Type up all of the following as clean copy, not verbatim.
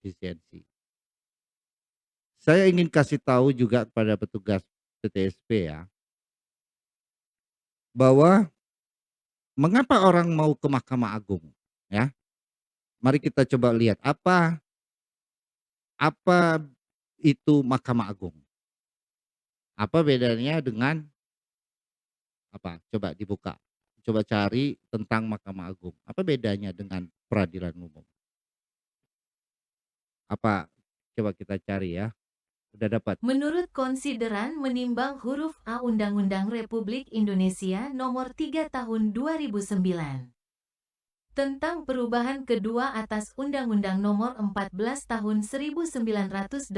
efisiensi. Saya ingin kasih tahu juga kepada petugas PTSP ya, bahwa mengapa orang mau ke Mahkamah Agung, ya. Mari kita coba lihat apa apa itu Mahkamah Agung. Apa bedanya dengan apa? Coba dibuka. Coba cari tentang Mahkamah Agung. Apa bedanya dengan peradilan umum? Apa? Coba kita cari ya. Udah dapat? Menurut konsideran menimbang huruf A Undang-Undang Republik Indonesia Nomor 3 Tahun 2009 tentang perubahan kedua atas Undang-Undang Nomor 14 Tahun 1985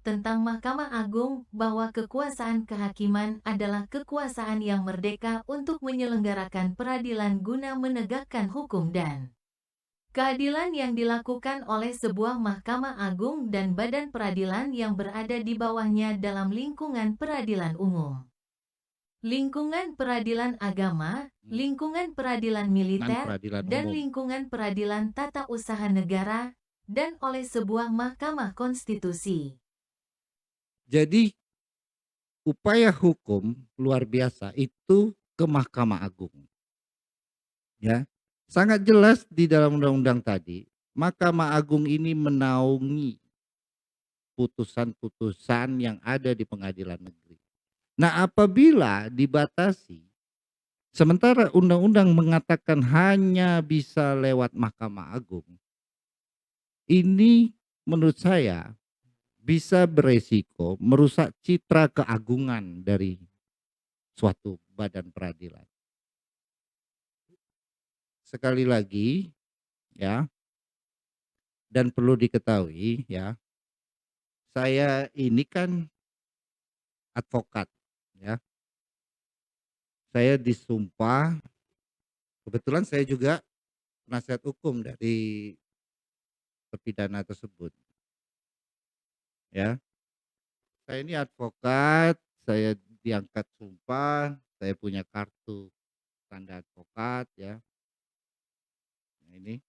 tentang Mahkamah Agung bahwa kekuasaan kehakiman adalah kekuasaan yang merdeka untuk menyelenggarakan peradilan guna menegakkan hukum dan keadilan yang dilakukan oleh sebuah Mahkamah Agung dan badan peradilan yang berada di bawahnya dalam lingkungan peradilan umum, lingkungan peradilan agama, lingkungan peradilan Dengan militer, peradilan dan umum. lingkungan peradilan tata usaha negara, dan oleh sebuah Mahkamah Konstitusi. Jadi upaya hukum luar biasa itu ke Mahkamah Agung, ya. Sangat jelas di dalam undang-undang tadi, Mahkamah Agung ini menaungi putusan-putusan yang ada di pengadilan negeri. Nah, apabila dibatasi, sementara undang-undang mengatakan hanya bisa lewat Mahkamah Agung, ini menurut saya bisa beresiko merusak citra keagungan dari suatu badan peradilan. Sekali lagi ya, dan perlu diketahui ya, saya ini kan advokat ya. Saya disumpah, kebetulan saya juga penasihat hukum dari terpidana tersebut ya. Saya ini advokat, saya diangkat sumpah, saya punya kartu tanda advokat ya. Nah, ini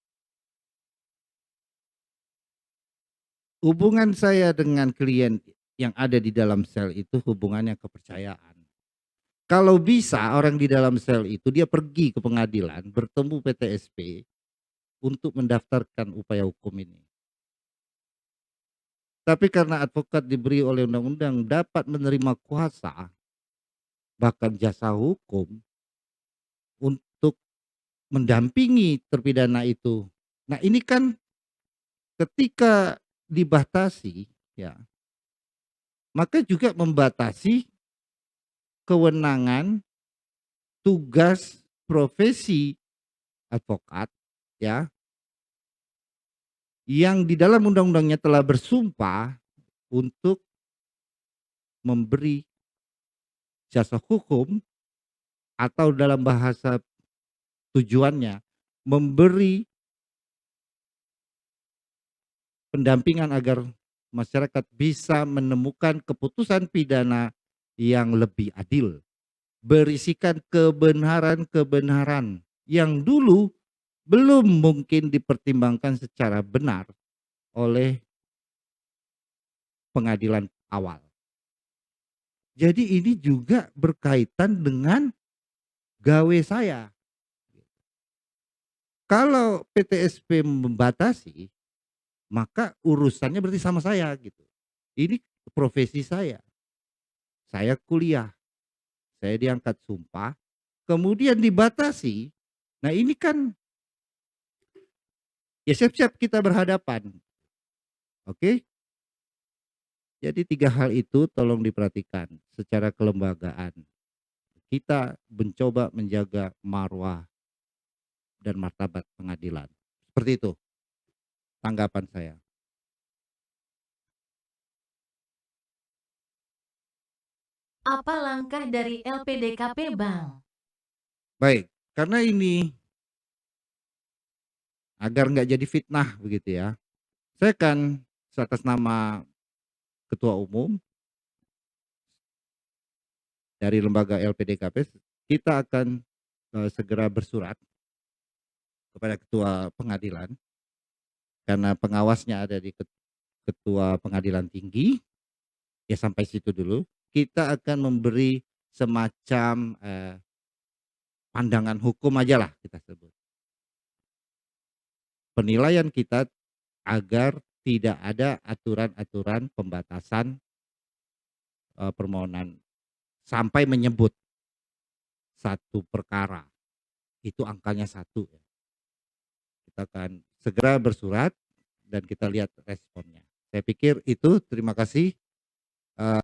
hubungan saya dengan klien yang ada di dalam sel itu hubungannya kepercayaan. Kalau bisa orang di dalam sel itu dia pergi ke pengadilan bertemu PTSP untuk mendaftarkan upaya hukum ini. Tapi karena advokat diberi oleh undang-undang dapat menerima kuasa bahkan jasa hukum untuk mendampingi terpidana itu. Nah, ini kan ketika dibatasi ya, maka juga membatasi kewenangan, tugas, profesi advokat ya, yang di dalam undang-undangnya telah bersumpah untuk memberi jasa hukum atau dalam bahasa tujuannya memberi pendampingan agar masyarakat bisa menemukan keputusan pidana yang lebih adil, berisikan kebenaran-kebenaran yang dulu belum mungkin dipertimbangkan secara benar oleh pengadilan awal. Jadi ini juga berkaitan dengan gawe saya. Kalau PTSP membatasi, maka urusannya berarti sama saya gitu. Ini profesi saya. Saya kuliah, saya diangkat sumpah, kemudian dibatasi. Nah, ini kan ya siap-siap kita berhadapan. Oke? Jadi 3 hal itu tolong diperhatikan secara kelembagaan. Kita mencoba menjaga marwah dan martabat pengadilan. Seperti itu tanggapan saya. Apa langkah dari LPDKP, Bang? Baik, karena ini agar nggak jadi fitnah begitu ya. Saya akan atas nama ketua umum dari lembaga LPDKP, kita akan segera bersurat kepada ketua pengadilan karena pengawasnya ada di Ketua Pengadilan Tinggi, ya sampai situ dulu. Kita akan memberi semacam, pandangan hukum ajalah kita sebut. Penilaian kita agar tidak ada aturan-aturan pembatasan, permohonan sampai menyebut satu perkara, itu angkanya 1 ya. Kita akan segera bersurat dan kita lihat responnya. Saya pikir itu, terima kasih.